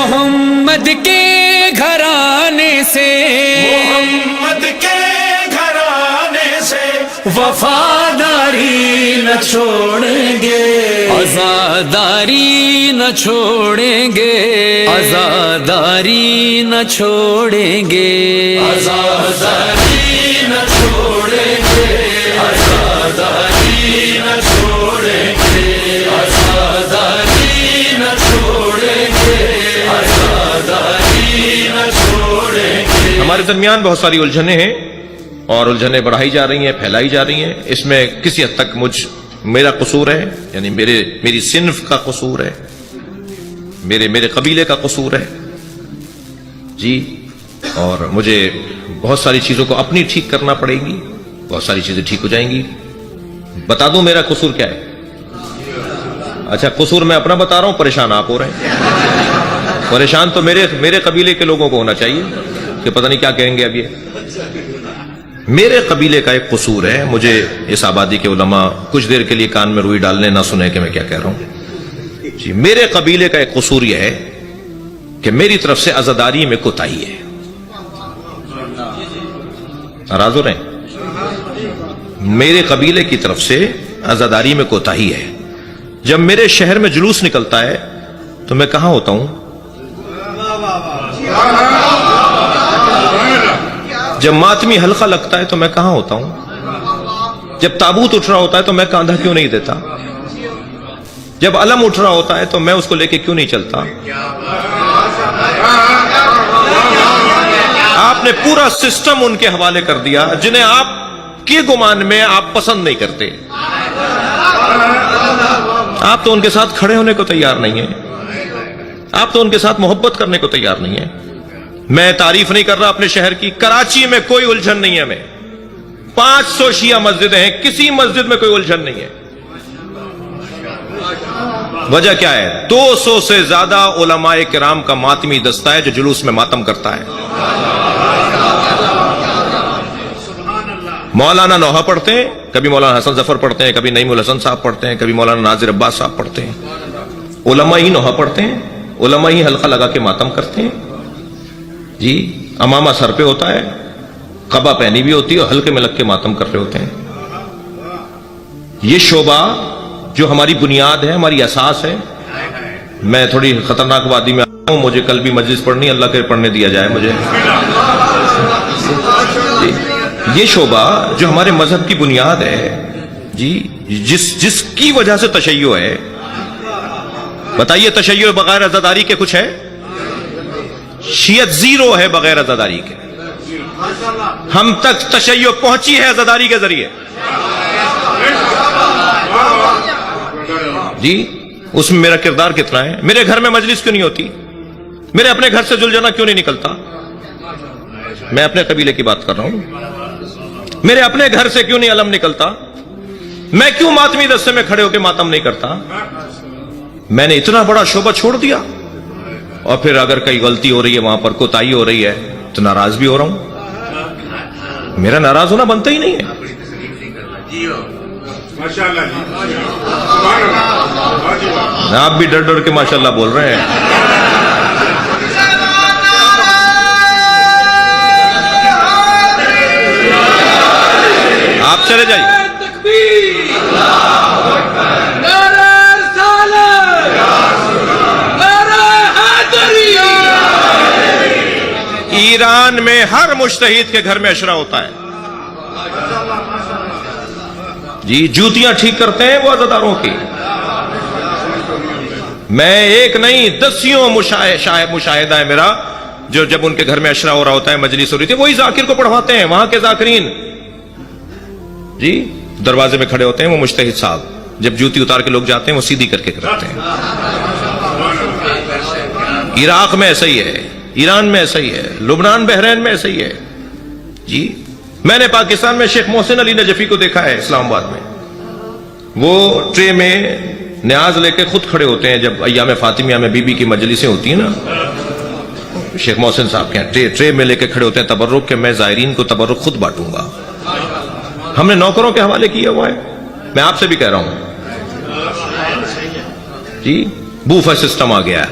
محمد کے گھرانے سے، محمد کے گھرانے سے وفاداری نہ چھوڑیں گے، عزاداری نہ چھوڑیں گے، عزاداری نہ چھوڑیں گے، عزاداری نہ چھوڑیں گے، عزاداری نہ چھوڑیں گے، عزاداری نہ چھوڑیں گے، عزاداری نہ چھوڑیں گے۔ ہمارے درمیان بہت ساری الجھنیں ہیں اور الجھنیں بڑھائی جا رہی ہیں، پھیلائی جا رہی ہیں۔ اس میں کسی حد تک میرا قصور ہے، یعنی میری صنف کا قصور ہے، میرے قبیلے کا قصور ہے جی، اور مجھے بہت ساری چیزوں کو اپنی ٹھیک کرنا پڑے گی، بہت ساری چیزیں ٹھیک ہو جائیں گی۔ بتا دوں میرا قصور کیا ہے؟ اچھا، قصور میں اپنا بتا رہا ہوں، پریشان آپ ہو رہے ہیں۔ پریشان تو میرے قبیلے کے لوگوں کو ہونا چاہیے کہ پتہ نہیں کیا کہیں گے اب یہ۔ میرے قبیلے کا ایک قصور ہے، مجھے اس آبادی کے علماء کچھ دیر کے لیے کان میں روئی ڈالنے نہ سنیں کہ میں کیا کہہ رہا ہوں جی۔ میرے قبیلے کا ایک قصور یہ ہے کہ میری طرف سے عزاداری میں کوتاہی ہے۔ ناراض ہو رہے ہیں؟ میرے قبیلے کی طرف سے عزاداری میں کوتاہی ہے۔ جب میرے شہر میں جلوس نکلتا ہے تو میں کہاں ہوتا ہوں؟ جب ماتمی حلقہ لگتا ہے تو میں کہاں ہوتا ہوں؟ جب تابوت اٹھ رہا ہوتا ہے تو میں کاندھا کیوں نہیں دیتا؟ جب علم اٹھ رہا ہوتا ہے تو میں اس کو لے کے کیوں نہیں چلتا؟ آپ نے پورا سسٹم ان کے حوالے کر دیا جنہیں آپ کے گمان میں آپ پسند نہیں کرتے۔ آپ تو ان کے ساتھ کھڑے ہونے کو تیار نہیں ہیں، آپ تو ان کے ساتھ محبت کرنے کو تیار نہیں ہیں۔ میں تعریف نہیں کر رہا اپنے شہر کی، کراچی میں کوئی الجھن نہیں ہے، میں 500 شیعہ مسجدیں ہیں، کسی مسجد میں کوئی الجھن نہیں ہے۔ وجہ کیا ہے؟ 200 سے زیادہ علماء کرام کا ماتمی دستہ ہے جو جلوس میں ماتم کرتا ہے۔ مولانا نوحہ پڑھتے ہیں، کبھی مولانا حسن ظفر پڑھتے ہیں، کبھی نعیم الحسن صاحب پڑھتے ہیں، کبھی مولانا ناظر عباس صاحب پڑھتے ہیں۔ علماء ہی نوحہ پڑھتے ہیں، علماء ہی حلقہ لگا کے ماتم کرتے ہیں جی۔ امامہ سر پہ ہوتا ہے، قبا پہنی بھی ہوتی ہے، اور حلقے میں لگ کے ماتم کر رہے ہوتے ہیں۔ یہ شعبہ جو ہماری بنیاد ہے، ہماری اساس ہے۔ میں تھوڑی خطرناک وادی میں آیا ہوں، مجھے کل بھی مجلس پڑھنی، اللہ کے پڑھنے دیا جائے مجھے جی۔ یہ شعبہ جو ہمارے مذہب کی بنیاد ہے جی، جس کی وجہ سے تشیع ہے، بتائیے تشیع بغیر عزاداری کے کچھ ہے؟ شیعت زیرو ہے بغیر عزاداری کے۔ ہم تک تشیع پہنچی ہے عزاداری کے ذریعے جی۔ اس میں میرا کردار کتنا ہے؟ میرے گھر میں مجلس کیوں نہیں ہوتی؟ میرے اپنے گھر سے جلجنا کیوں نہیں نکلتا؟ میں اپنے قبیلے کی بات کر رہا ہوں۔ میرے اپنے گھر سے کیوں نہیں علم نکلتا؟ میں کیوں ماتمی دستے میں کھڑے ہو کے ماتم نہیں کرتا؟ میں نے اتنا بڑا شعبہ چھوڑ دیا، اور پھر اگر کئی غلطی ہو رہی ہے، وہاں پر کوتاہی ہو رہی ہے تو ناراض بھی ہو رہا ہوں۔ میرا ناراض ہونا بنتا ہی نہیں ہے۔ آپ بھی ڈر ڈر کے ماشاءاللہ بول رہے ہیں۔ آپ چلے جائیے۔ ایران میں ہر مجتہد کے گھر میں عشرہ ہوتا ہے جی۔ جوتیاں ٹھیک کرتے ہیں وہ عزاداروں کی۔ میں ایک نہیں، دسیوں مشاہدہ ہے میرا، جو جب ان کے گھر میں عشرہ ہو رہا ہوتا ہے، مجلس ہو رہی تھی، وہی ذاکر کو پڑھواتے ہیں، وہاں کے ذاکرین جی دروازے میں کھڑے ہوتے ہیں وہ مجتہد صاحب، جب جوتی اتار کے لوگ جاتے ہیں وہ سیدھی کر کے کرتے ہیں۔ عراق میں ایسا ہی ہے، ایران میں ایسا ہی ہے، لبنان بحرین میں ایسا ہی ہے جی۔ میں نے پاکستان میں شیخ محسن علی نجفی کو دیکھا ہے اسلام آباد میں، وہ ٹرے میں نیاز لے کے خود کھڑے ہوتے ہیں جب ایام فاطمیہ میں بی بی کی مجلسیں ہوتی ہیں نا، شیخ محسن صاحب کے ٹرے میں لے کے کھڑے ہوتے ہیں تبرک کہ میں زائرین کو تبرک خود بانٹوں گا۔ ہم نے نوکروں کے حوالے کیا ہوا ہے۔ میں آپ سے بھی کہہ رہا ہوں جی، بوفا سسٹم آ گیا ہے